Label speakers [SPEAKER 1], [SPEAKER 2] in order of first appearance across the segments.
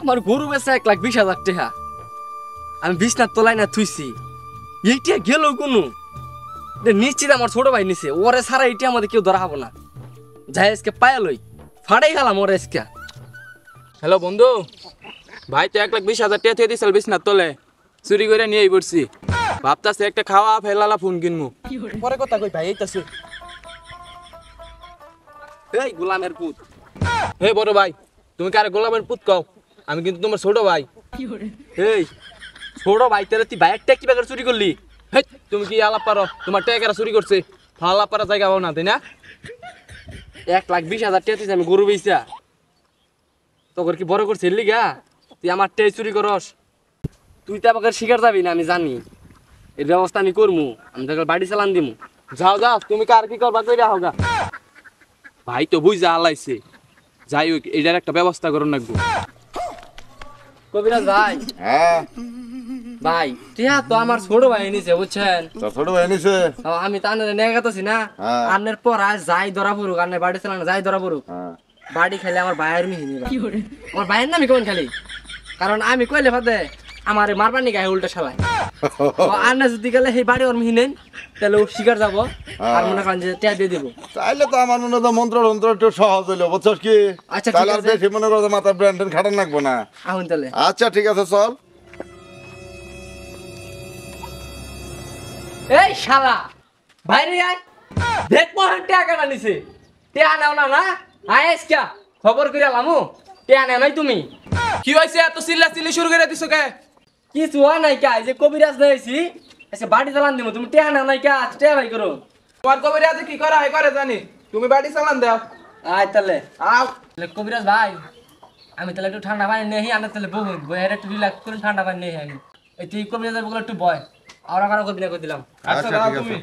[SPEAKER 1] আমার গরু বেচা 1,20,000 টাকা আমি বিছনার তলায় না থুইছি এইটা গেল কোনো নিশ্চিত আমার ছোট ভাই নিছে ওরে সারা এইটা আমাদের কেউ ধরা হবো না যাই আজকে পায়া লই ফাড়াই গেলাম ওরে আজকে
[SPEAKER 2] হ্যালো বন্ধু ভাই তো 1,20,000 টাকা থেকে দিছিল বিছনার তলে চুরি করে নিয়ে পড়ছি ভাবতাছে একটা খাওয়া ফেলালা ফোন কিনবো পরে কথা কই ভাই এইতাছে
[SPEAKER 1] এই গোলামের পুত
[SPEAKER 2] হে বড় ভাই তুমি কারে গোলামের পুত কও আমি কিন্তু তোমার ছোট ভাই
[SPEAKER 1] এই ছোট ভাই তাহলে তুই বাইক ট্যাক্সি ব্যাগের চুরি করলি
[SPEAKER 2] হে তুমি কি আলাপ পারো তোমার টাকা চুরি করছে আলাপ পারা জায়গা পাও না তাই না
[SPEAKER 1] 1,20,000 টাকা তুই আমি গরু বেচা তোর কি বড় করছিস লিগা তুই আমার টে চুরি করস তুই তো আমাকে শিকার যাবি না আমি জানি এর ব্যবস্থা আমি করবো আমি তোকে বাড়ি চালান দিমু
[SPEAKER 2] যাও যাও তুমি কার কি করবা কইরা হোগা ভাই তো বুঝা আলাইছে যাই হোক এটার একটা ব্যবস্থা করুন লাগবো
[SPEAKER 1] কবিরাজ ভাই
[SPEAKER 3] হ্যাঁ
[SPEAKER 1] ভাই টিয়া তো আমার ছোট ভাই নিছে বুঝছেন
[SPEAKER 3] তো ছোট ভাই নিছে
[SPEAKER 1] আমি তো আনের নিয়ে গেতেছি না আনের পর আজ যাই ধরা পড়ুক আনের বাড়ি চালানো যাই ধরা পড়ুক বাড়ি খেলে আমার ভাইয়ের মিহিনি আমার ভাইয়ের নামই কেমন খালি কারণ আমি কইলে ফাদে আমার মারবানি গায়ে উল্টা শালায় আন্না যদি গেলে সেই বাড়ি ওর মিহি নেন তাহলে ও শিকার যাবো আর মনে করেন যে টিয়া দিয়ে দিব
[SPEAKER 3] তাইলে তো আমার মনে হয় মন্ত্র তন্ত্র একটু সহজ হইলো বুঝছস কি
[SPEAKER 1] আচ্ছা, ঠিক
[SPEAKER 3] তাহলে আর
[SPEAKER 1] আছে।
[SPEAKER 3] বেশি মনে করো মাথা ব্র্যান্ড খাটান লাগবো না
[SPEAKER 1] আহুন তাহলে
[SPEAKER 3] আচ্ছা ঠিক আছে চল
[SPEAKER 1] এই শালা বাইরে আয় দেখবো টিয়া কেন নিছে টিয়া নাও না না আয় কে খবর করে আলামু টিয়া নেও নাই তুমি
[SPEAKER 2] কি হইছে এত চিল্লা চিল্লি শুরু করে দিছো কে
[SPEAKER 1] কিছু হয় নাই কে যে কবিরাজ নাইছি এসে বাড়ি চালান দিব তুমি টিয়া নাও নাই কে টিয়া ভাই করো
[SPEAKER 2] তোমার কবিরা আছে কি করা হয় করে জানি তুমি বাড়ি চালান দাও
[SPEAKER 1] আয় তাহলে
[SPEAKER 2] আও
[SPEAKER 1] তাহলে কবিরাজ ভাই আমি তাহলে একটু ঠান্ডা পানি নেই আনার তাহলে বহুত বইয়ের একটু রিল্যাক্স করে ঠান্ডা পানি নেই আমি এই তুই কবিরাজের বলে একটু বয় আর কারো করবি না করে দিলাম
[SPEAKER 2] আচ্ছা
[SPEAKER 3] আচ্ছা,
[SPEAKER 2] দাও
[SPEAKER 3] ঠিক আছে।
[SPEAKER 2] তুমি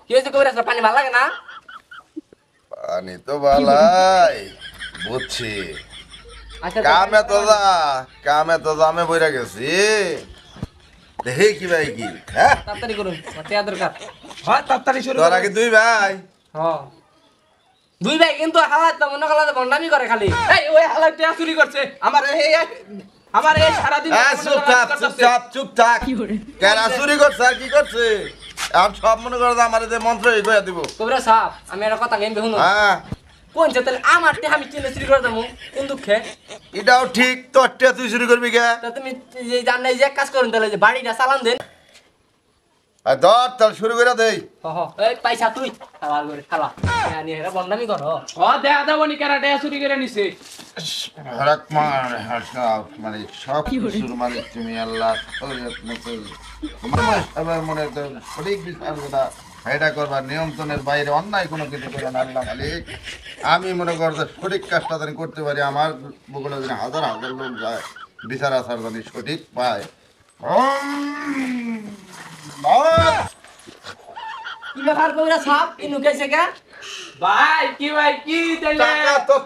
[SPEAKER 1] কি হয়েছে কবিরাজ পানি ভালো লাগে না
[SPEAKER 3] পানি তো ভালাই বুঝছি
[SPEAKER 1] আচ্ছা
[SPEAKER 3] কামে তো জামে বইরা গেছি দেখি কি ভাই কি হ্যাঁ
[SPEAKER 1] তাড়াতাড়ি করুন আমার টিয়া দরকার
[SPEAKER 2] হ্যাঁ তাড়াতাড়ি শুরু
[SPEAKER 3] তোরা কি দুই ভাই
[SPEAKER 1] হ্যাঁ দুই ভাই কিন্তু হালাত তো মনে করলে বন্ডামি করে খালি
[SPEAKER 2] এই ওই হালা টিয়া চুরি করছে আমার এই সারা দিন
[SPEAKER 3] চুপ থাক চুপ থাক কেরা চুরি করছে আর কি করছে আর সব মনে করো আমার যে মন্ত্র এই কইয়া দিব
[SPEAKER 1] কবিরাজ সাহেব আমি একটা কথা কেন শুনুন
[SPEAKER 3] হ্যাঁ
[SPEAKER 1] কোন যে তাহলে আমার টিয়া আমি কিনে চুরি করে দেবো কোন দুঃখে
[SPEAKER 3] এটাও ঠিক তোর টিয়া তুই চুরি করবি কে
[SPEAKER 1] তা তুমি যে জান যে এক কাজ করুন তাহলে যে বাড়িটা চালান দেন
[SPEAKER 3] আর ধর তাহলে শুরু করে দেই
[SPEAKER 1] এই পয়সা তুই খাবার করে খালা নিয়ে হেরা বন্ডামি করো
[SPEAKER 2] ও দেখা দেবনি কেরা টিয়া চুরি করে নিছে
[SPEAKER 3] মানে সব কিছুর মানে তুমি আল্লাহ সবার মনে তো সঠিক বিচার কথা এটা করবার নিয়ন্ত্রণের বাইরে অন্যায় কোনো কিছু করে না আল্লাহ মালিক আমি মনে করো যে সঠিক কাজটা জানি করতে পারি আমার বগুলো যেন হাজার হাজার লোক যায় বিচার আচার জানি সঠিক পায়
[SPEAKER 1] কি ব্যাপার কবিরাজ সাহেব ইনু কেছে কে
[SPEAKER 2] ভাই কি তাইলে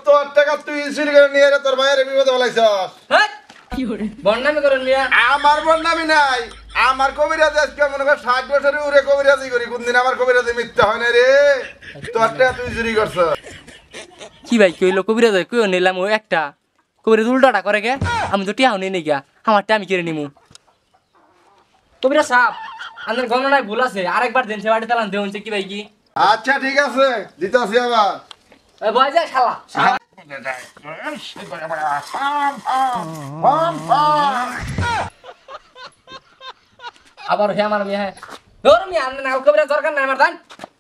[SPEAKER 3] তোর টাকা তুই চুরি করে নিয়ে তোর ভাইয়ের বিপদে ফেলাইছস
[SPEAKER 1] হেৎ কি করে বন্ডামি করেন মিয়া
[SPEAKER 3] আমার বদনামি নাই আমার কবিরাজ আজকে মনে কর 60 বছরের উরে কবিরাজি করি কোনদিন আমার কবিরাজি মিথ্যা হয় না রে তোরটা তুই চুরি করছ
[SPEAKER 1] কি ভাই কইলো কবিরাজ কইও নিলাম ও একটা কবিরাজ উল্টাটা করে কে আমি তো টিয়াও নেই গিয়া আমারটা আমি কেড়ে নিমু কবিরাজ সাহেব আপনার গণনায় ভুল আছে আরেকবার দেন সে বাড়ি চালান দেন কি ভাই কি
[SPEAKER 3] আচ্ছা ঠিক আছে দিতাছি আবার
[SPEAKER 1] এই বয় যায় শালা আবার হে আমার মিয়া হে ধর মিয়া আপনি নাল কবিরাজ দরকার নাই আমার জান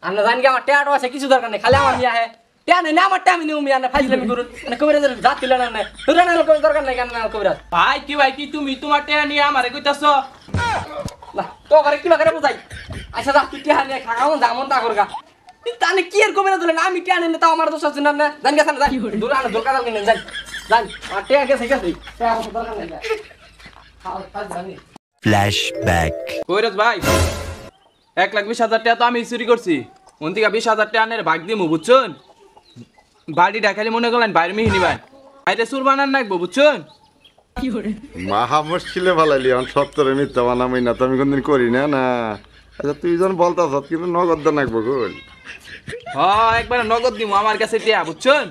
[SPEAKER 1] আপনি জান কি আমার টিয়াটো আছে কিছু দরকার নাই খালি আমার মিয়া হে টিয়া নেই না আমার টিয়া আমি নিউ মিয়া না ফাইজলামি করুন মানে কবিরাজের জাত দিলে না না তোর নাল কবিরাজ দরকার নাই কেন নাল কবিরাজ
[SPEAKER 2] ভাই কি তুমি তোমার টিয়া নিয়ে আমারে কইতাছো
[SPEAKER 1] না তো করে কি করে বুঝাই আচ্ছা যা তুই টিয়া নিয়ে খাওন দামন তা করগা তাহলে কি এর কবিরাজ দিলেন আমি টিয়া নিলে তাও আমার দোষ আছে না জান গেছেন যাই দূর আনা দরকার নেই যাই জান আর টিয়া গেছে গেছে টিয়া আমার দরকার নাই খাও কাজ জানি
[SPEAKER 4] ফ্ল্যাশব্যাক
[SPEAKER 2] কইরাজ ভাই 1,20,000 টাকা তো আমি চুরি করছি অন্তিকা 20,000 টাকা আনের ভাগ দিমু বুঝছুন বাড়িটা খালি মনে করলেন বাইরে মিহিনি ভাই বাইরে সুর বানান নাকবো বুঝছুন
[SPEAKER 3] মাহা মুশকিলে ভালাইলি আমি সত্তরে মিথ্যা বানামি না তো আমি কোনদিন করি না না আচ্ছা তুই যখন বলতাস কিন্তু নগদ দেন এক বকুল।
[SPEAKER 2] হ্যাঁ একবার নগদ দিব আমার কাছে টিয়া বুঝছেন।